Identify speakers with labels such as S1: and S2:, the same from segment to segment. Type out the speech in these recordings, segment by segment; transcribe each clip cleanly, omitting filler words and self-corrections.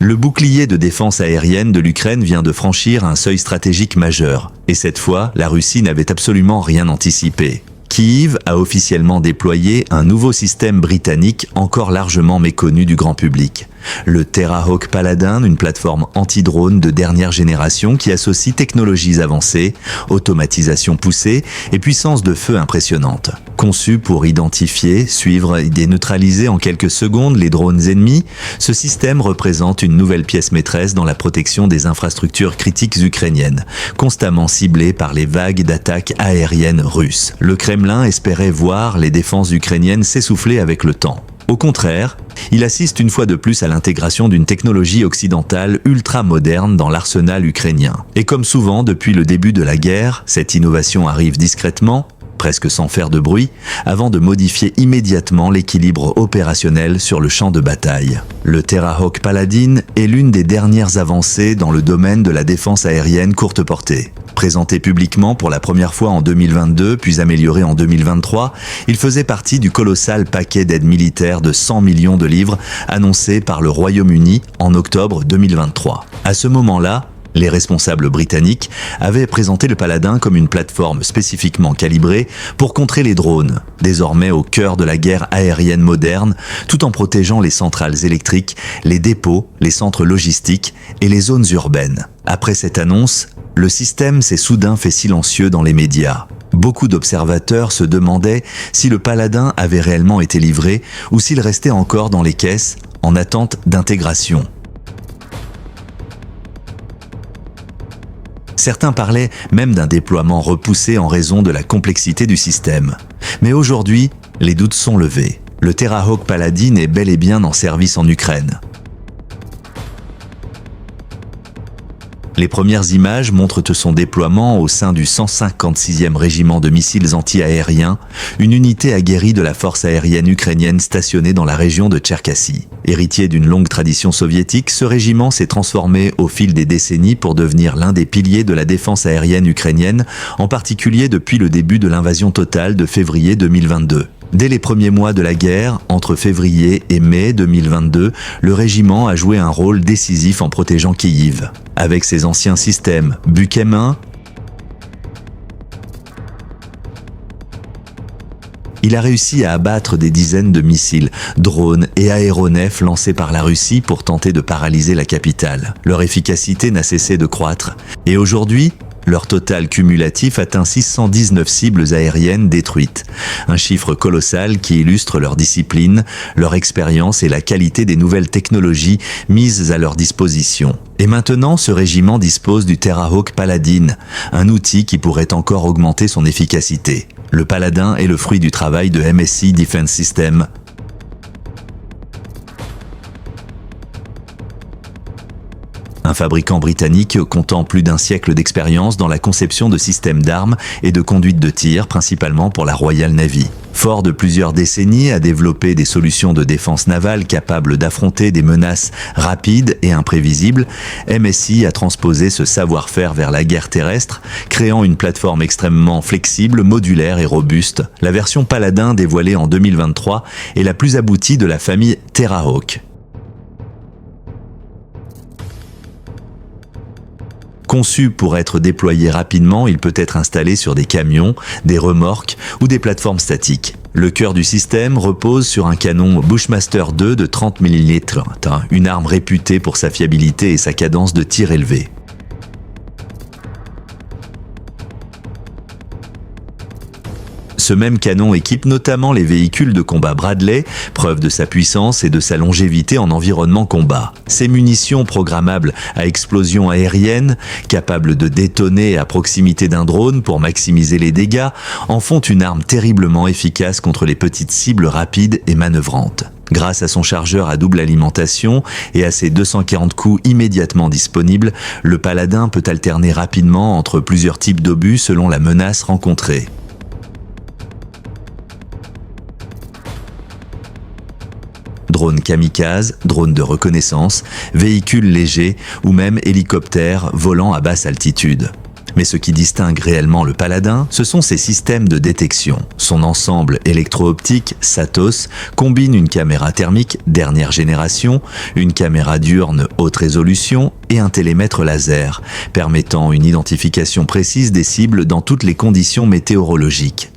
S1: Le bouclier de défense aérienne de l'Ukraine vient de franchir un seuil stratégique majeur. Et cette fois, la Russie n'avait absolument rien anticipé. Kyiv a officiellement déployé un nouveau système britannique encore largement méconnu du grand public. Le Terrahawk Paladin, une plateforme anti-drone de dernière génération qui associe technologies avancées, automatisation poussée et puissance de feu impressionnante. Conçu pour identifier, suivre et neutraliser en quelques secondes les drones ennemis, ce système représente une nouvelle pièce maîtresse dans la protection des infrastructures critiques ukrainiennes, constamment ciblées par les vagues d'attaques aériennes russes. Le Kremlin espérait voir les défenses ukrainiennes s'essouffler avec le temps. Au contraire, il assiste une fois de plus à l'intégration d'une technologie occidentale ultra-moderne dans l'arsenal ukrainien. Et comme souvent depuis le début de la guerre, cette innovation arrive discrètement, presque sans faire de bruit, avant de modifier immédiatement l'équilibre opérationnel sur le champ de bataille. Le Terrahawk Paladin est l'une des dernières avancées dans le domaine de la défense aérienne courte portée. Présenté publiquement pour la première fois en 2022, puis amélioré en 2023, il faisait partie du colossal paquet d'aide militaire de 100 millions de livres annoncé par le Royaume-Uni en octobre 2023. À ce moment-là, les responsables britanniques avaient présenté le Paladin comme une plateforme spécifiquement calibrée pour contrer les drones, désormais au cœur de la guerre aérienne moderne, tout en protégeant les centrales électriques, les dépôts, les centres logistiques et les zones urbaines. Après cette annonce, le système s'est soudain fait silencieux dans les médias. Beaucoup d'observateurs se demandaient si le Paladin avait réellement été livré ou s'il restait encore dans les caisses en attente d'intégration. Certains parlaient même d'un déploiement repoussé en raison de la complexité du système. Mais aujourd'hui, les doutes sont levés. Le Terrahawk Paladin est bel et bien en service en Ukraine. Les premières images montrent son déploiement au sein du 156e régiment de missiles anti-aériens, une unité aguerrie de la force aérienne ukrainienne stationnée dans la région de Tcherkassy. Héritier d'une longue tradition soviétique, ce régiment s'est transformé au fil des décennies pour devenir l'un des piliers de la défense aérienne ukrainienne, en particulier depuis le début de l'invasion totale de février 2022. Dès les premiers mois de la guerre, entre février et mai 2022, le régiment a joué un rôle décisif en protégeant Kyiv. Avec ses anciens systèmes Buk M1, il a réussi à abattre des dizaines de missiles, drones et aéronefs lancés par la Russie pour tenter de paralyser la capitale. Leur efficacité n'a cessé de croître. Et aujourd'hui, leur total cumulatif atteint 619 cibles aériennes détruites. Un chiffre colossal qui illustre leur discipline, leur expérience et la qualité des nouvelles technologies mises à leur disposition. Et maintenant, ce régiment dispose du Terrahawk Paladin, un outil qui pourrait encore augmenter son efficacité. Le Paladin est le fruit du travail de MSI Defense Systems, un fabricant britannique comptant plus d'un siècle d'expérience dans la conception de systèmes d'armes et de conduite de tir, principalement pour la Royal Navy. Fort de plusieurs décennies à développer des solutions de défense navale capables d'affronter des menaces rapides et imprévisibles, MSI a transposé ce savoir-faire vers la guerre terrestre, créant une plateforme extrêmement flexible, modulaire et robuste. La version Paladin dévoilée en 2023 est la plus aboutie de la famille Terrahawk. Conçu pour être déployé rapidement, il peut être installé sur des camions, des remorques ou des plateformes statiques. Le cœur du système repose sur un canon Bushmaster 2 de 30 mm, une arme réputée pour sa fiabilité et sa cadence de tir élevée. Ce même canon équipe notamment les véhicules de combat Bradley, preuve de sa puissance et de sa longévité en environnement combat. Ces munitions programmables à explosion aérienne, capables de détonner à proximité d'un drone pour maximiser les dégâts, en font une arme terriblement efficace contre les petites cibles rapides et manœuvrantes. Grâce à son chargeur à double alimentation et à ses 240 coups immédiatement disponibles, le Paladin peut alterner rapidement entre plusieurs types d'obus selon la menace rencontrée. Drones kamikazes, drones de reconnaissance, véhicules légers ou même hélicoptères volant à basse altitude. Mais ce qui distingue réellement le Paladin, ce sont ses systèmes de détection. Son ensemble électro-optique, Satos, combine une caméra thermique dernière génération, une caméra diurne haute résolution et un télémètre laser, permettant une identification précise des cibles dans toutes les conditions météorologiques.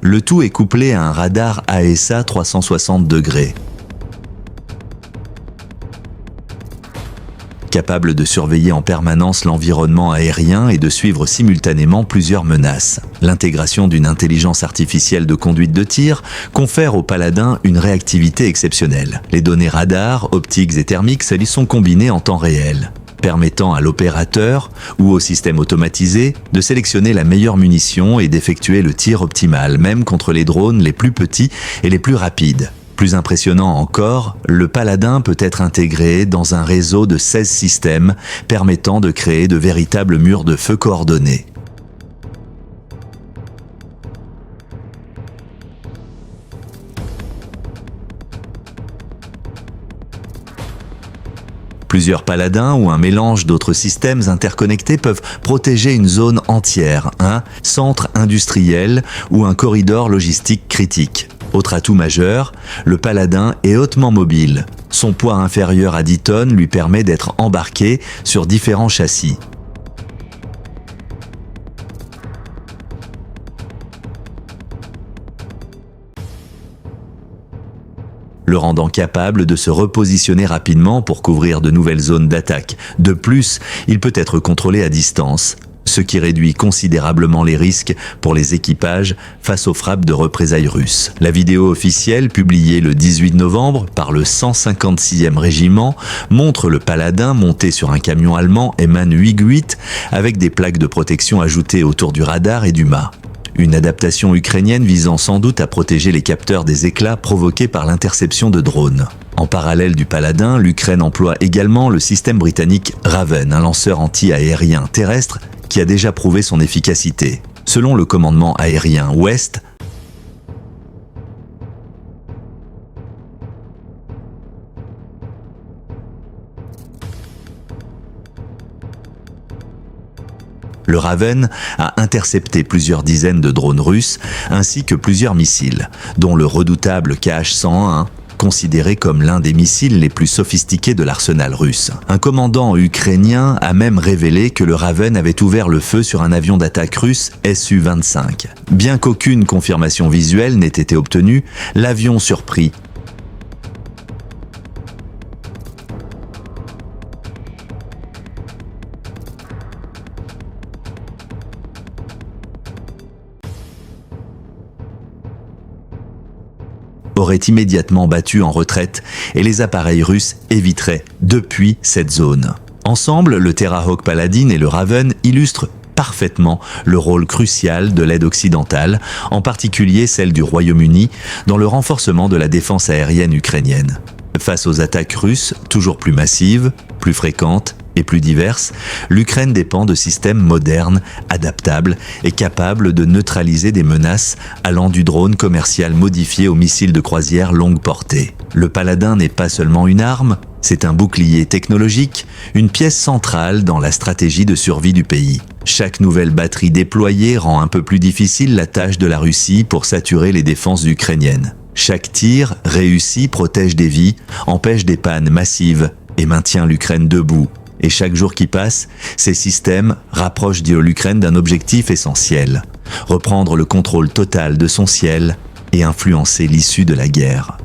S1: Le tout est couplé à un radar AESA 360 degrés, capable de surveiller en permanence l'environnement aérien et de suivre simultanément plusieurs menaces. L'intégration d'une intelligence artificielle de conduite de tir confère au Paladin une réactivité exceptionnelle. Les données radar, optiques et thermiques y sont combinées en temps réel, permettant à l'opérateur ou au système automatisé de sélectionner la meilleure munition et d'effectuer le tir optimal, même contre les drones les plus petits et les plus rapides. Plus impressionnant encore, le Paladin peut être intégré dans un réseau de 16 systèmes permettant de créer de véritables murs de feu coordonnés. Plusieurs paladins ou un mélange d'autres systèmes interconnectés peuvent protéger une zone entière, un centre industriel ou un corridor logistique critique. Autre atout majeur, le Paladin est hautement mobile. Son poids inférieur à 10 tonnes lui permet d'être embarqué sur différents châssis. Le rendant capable de se repositionner rapidement pour couvrir de nouvelles zones d'attaque. De plus, il peut être contrôlé à distance, ce qui réduit considérablement les risques pour les équipages face aux frappes de représailles russes. La vidéo officielle, publiée le 18 novembre par le 156e régiment, montre le Paladin monté sur un camion allemand MAN 8 avec des plaques de protection ajoutées autour du radar et du mât. Une adaptation ukrainienne visant sans doute à protéger les capteurs des éclats provoqués par l'interception de drones. En parallèle du Paladin, l'Ukraine emploie également le système britannique Raven, un lanceur anti-aérien terrestre qui a déjà prouvé son efficacité. Selon le commandement aérien Ouest, le Raven a intercepté plusieurs dizaines de drones russes ainsi que plusieurs missiles, dont le redoutable Kh-101, considéré comme l'un des missiles les plus sophistiqués de l'arsenal russe. Un commandant ukrainien a même révélé que le Raven avait ouvert le feu sur un avion d'attaque russe Su-25. Bien qu'aucune confirmation visuelle n'ait été obtenue, l'avion surpris aurait immédiatement battu en retraite et les appareils russes éviteraient depuis cette zone. Ensemble, le Terrahawk Paladin et le Raven illustrent parfaitement le rôle crucial de l'aide occidentale, en particulier celle du Royaume-Uni, dans le renforcement de la défense aérienne ukrainienne. Face aux attaques russes, toujours plus massives, plus fréquentes et plus diverses, l'Ukraine dépend de systèmes modernes, adaptables et capables de neutraliser des menaces allant du drone commercial modifié aux missiles de croisière longue portée. Le Paladin n'est pas seulement une arme, c'est un bouclier technologique, une pièce centrale dans la stratégie de survie du pays. Chaque nouvelle batterie déployée rend un peu plus difficile la tâche de la Russie pour saturer les défenses ukrainiennes. Chaque tir réussi protège des vies, empêche des pannes massives et maintient l'Ukraine debout. Et chaque jour qui passe, ces systèmes rapprochent l'Ukraine d'un objectif essentiel, reprendre le contrôle total de son ciel et influencer l'issue de la guerre.